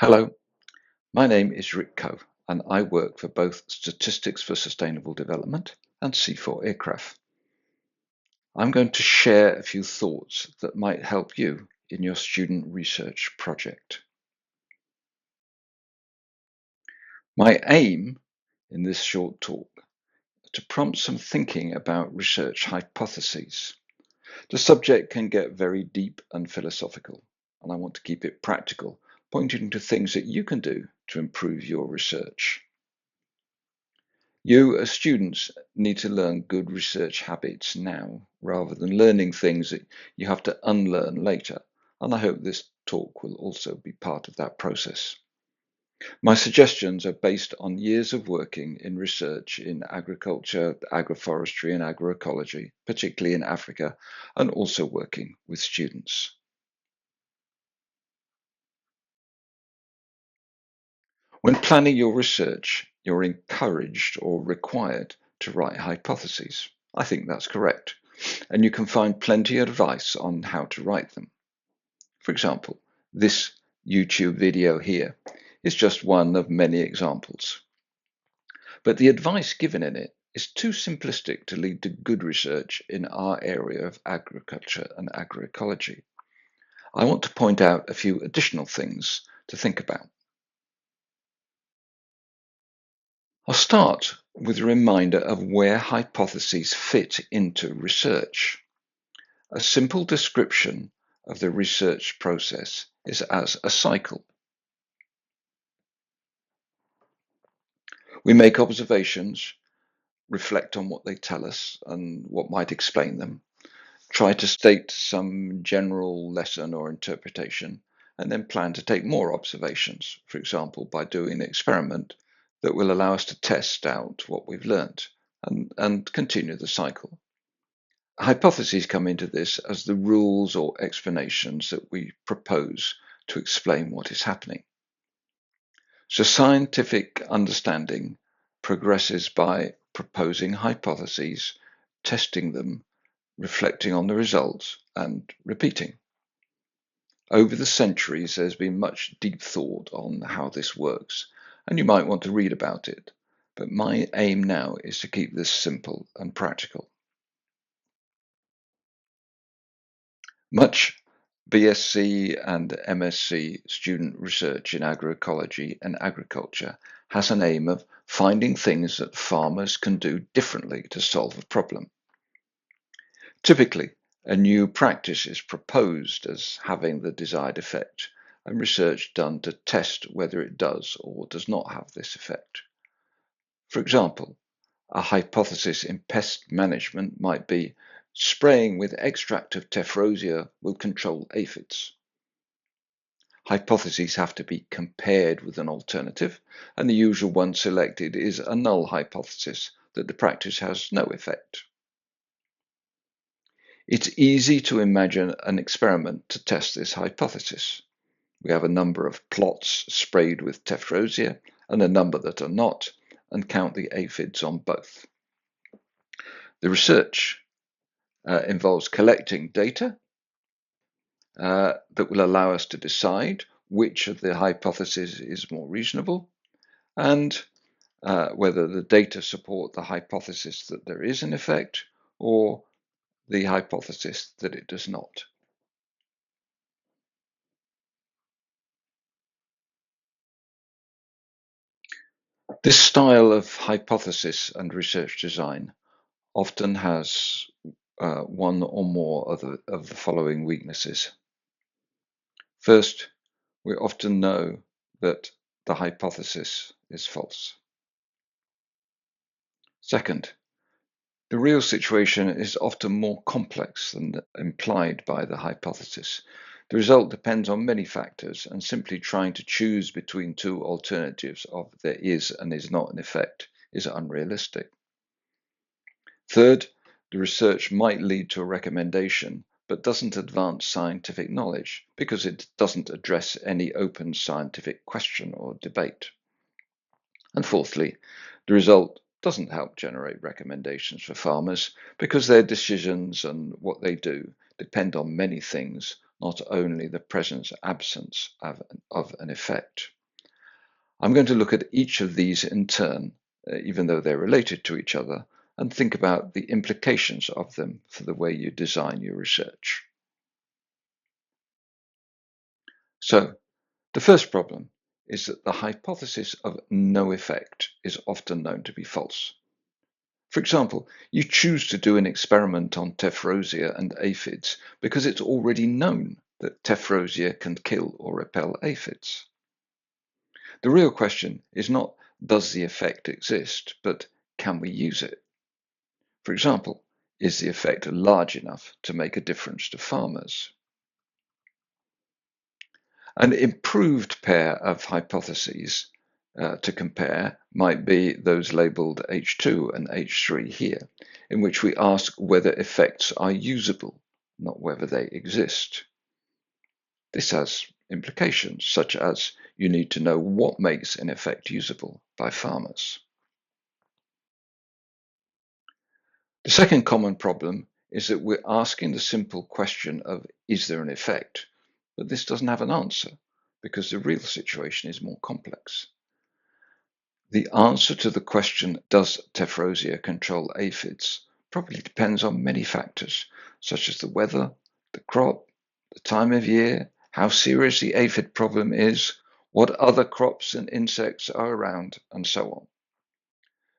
Hello, my name is Rick Coe, and I work for both Statistics for Sustainable Development and C4 Aircraft. I'm going to share a few thoughts that might help you in your student research project. My aim in this short talk is to prompt some thinking about research hypotheses. The subject can get very deep and philosophical, and I want to keep it practical, pointing to things that you can do to improve your research. You, as students, need to learn good research habits now, rather than learning things that you have to unlearn later, and I hope this talk will also be part of that process. My suggestions are based on years of working in research in agriculture, agroforestry, and agroecology, particularly in Africa, and also working with students. When planning your research, you're encouraged or required to write hypotheses. I think that's correct. And you can find plenty of advice on how to write them. For example, this YouTube video here is just one of many examples. But the advice given in it is too simplistic to lead to good research in our area of agriculture and agroecology. I want to point out a few additional things to think about. I'll start with a reminder of where hypotheses fit into research. A simple description of the research process is as a cycle. We make observations, reflect on what they tell us and what might explain them, try to state some general lesson or interpretation, and then plan to take more observations, for example, by doing an experiment that will allow us to test out what we've learned and continue the cycle. Hypotheses come into this as the rules or explanations that we propose to explain what is happening. So scientific understanding progresses by proposing hypotheses, testing them, reflecting on the results, and repeating. Over the centuries, there's been much deep thought on how this works, and you might want to read about it, but my aim now is to keep this simple and practical. Much BSc and MSc student research in agroecology and agriculture has an aim of finding things that farmers can do differently to solve a problem. Typically, a new practice is proposed as having the desired effect, and research done to test whether it does or does not have this effect. For example, a hypothesis in pest management might be spraying with extract of tephrosia will control aphids. Hypotheses have to be compared with an alternative, and the usual one selected is a null hypothesis that the practice has no effect. It's easy to imagine an experiment to test this hypothesis. We have a number of plots sprayed with tephrosia and a number that are not, and count the aphids on both. The research involves collecting data that will allow us to decide which of the hypotheses is more reasonable and whether the data support the hypothesis that there is an effect or the hypothesis that it does not. This style of hypothesis and research design often has one or more of the following weaknesses. First, we often know that the hypothesis is false. Second, the real situation is often more complex than implied by the hypothesis. The result depends on many factors, and simply trying to choose between two alternatives of there is and is not an effect is unrealistic. Third, the research might lead to a recommendation, but doesn't advance scientific knowledge because it doesn't address any open scientific question or debate. And fourthly, the result doesn't help generate recommendations for farmers because their decisions and what they do depend on many things, not only the presence or absence of an effect. I'm going to look at each of these in turn, even though they're related to each other, and think about the implications of them for the way you design your research. So, the first problem is that the hypothesis of no effect is often known to be false. For example, you choose to do an experiment on tephrosia and aphids because it's already known that tephrosia can kill or repel aphids. The real question is not, does the effect exist, but can we use it? For example, is the effect large enough to make a difference to farmers? An improved pair of hypotheses to compare might be those labelled H2 and H3 here, in which we ask whether effects are usable, not whether they exist. This has implications, such as you need to know what makes an effect usable by farmers. The second common problem is that we're asking the simple question of, is there an effect? But this doesn't have an answer, because the real situation is more complex. The answer to the question, does tephrosia control aphids, probably depends on many factors, such as the weather, the crop, the time of year, how serious the aphid problem is, what other crops and insects are around, and so on.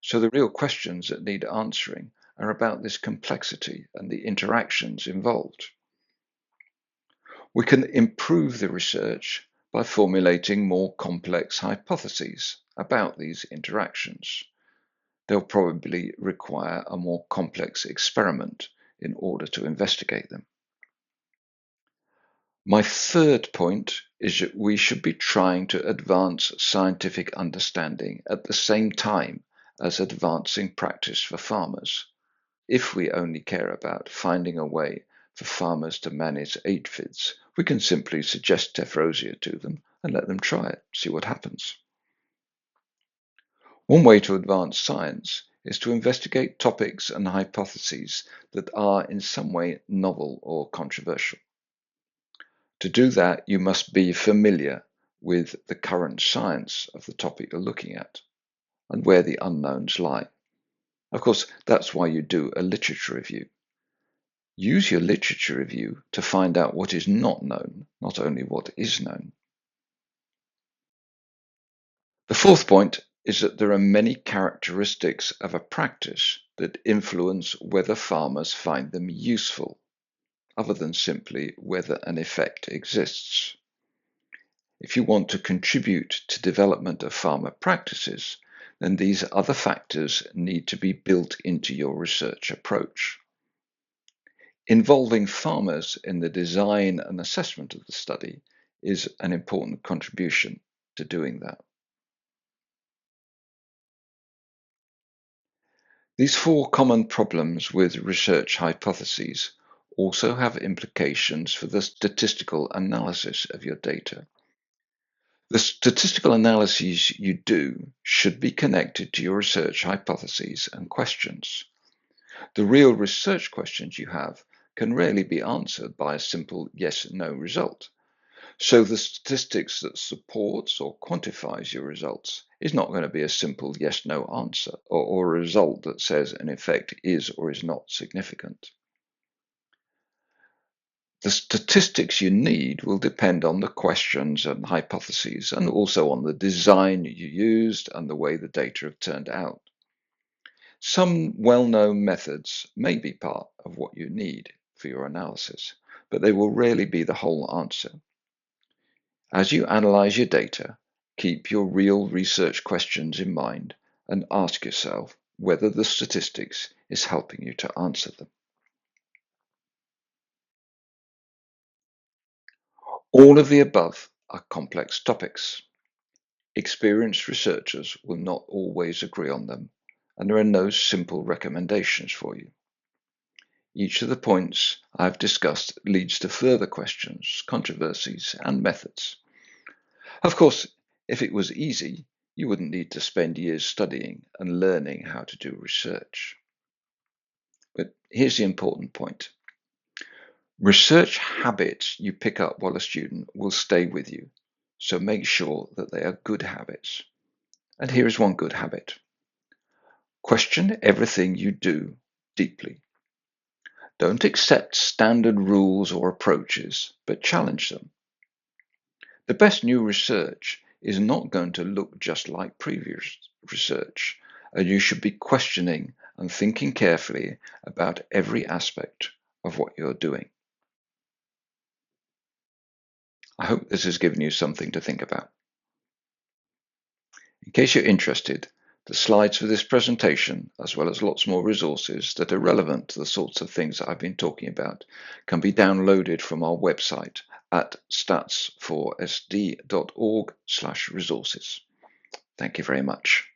So the real questions that need answering are about this complexity and the interactions involved. We can improve the research by formulating more complex hypotheses about these interactions. They'll probably require a more complex experiment in order to investigate them. My third point is that we should be trying to advance scientific understanding at the same time as advancing practice for farmers. If we only care about finding a way for farmers to manage aphids, we can simply suggest tephrosia to them and let them try it, see what happens. One way to advance science is to investigate topics and hypotheses that are in some way novel or controversial. To do that, you must be familiar with the current science of the topic you're looking at and where the unknowns lie. Of course, that's why you do a literature review. Use your literature review to find out what is not known, not only what is known. The fourth point is that there are many characteristics of a practice that influence whether farmers find them useful, other than simply whether an effect exists. If you want to contribute to development of farmer practices, then these other factors need to be built into your research approach. Involving farmers in the design and assessment of the study is an important contribution to doing that. These four common problems with research hypotheses also have implications for the statistical analysis of your data. The statistical analyses you do should be connected to your research hypotheses and questions. The real research questions you have can rarely be answered by a simple yes/no result. So the statistics that supports or quantifies your results is not going to be a simple yes/no answer or a result that says an effect is or is not significant. The statistics you need will depend on the questions and hypotheses and also on the design you used and the way the data have turned out. Some well-known methods may be part of what you need for your analysis, but they will rarely be the whole answer. As you analyze your data, keep your real research questions in mind and ask yourself whether the statistics is helping you to answer them. All of the above are complex topics. Experienced researchers will not always agree on them, and there are no simple recommendations for you. Each of the points I've discussed leads to further questions, controversies, and methods. Of course, if it was easy, you wouldn't need to spend years studying and learning how to do research. But here's the important point. Research habits you pick up while a student will stay with you, so make sure that they are good habits. And here is one good habit. Question everything you do deeply. Don't accept standard rules or approaches, but challenge them. The best new research is not going to look just like previous research, and you should be questioning and thinking carefully about every aspect of what you're doing. I hope this has given you something to think about. In case you're interested, the slides for this presentation, as well as lots more resources that are relevant to the sorts of things that I've been talking about, can be downloaded from our website at stats4sd.org/resources. Thank you very much.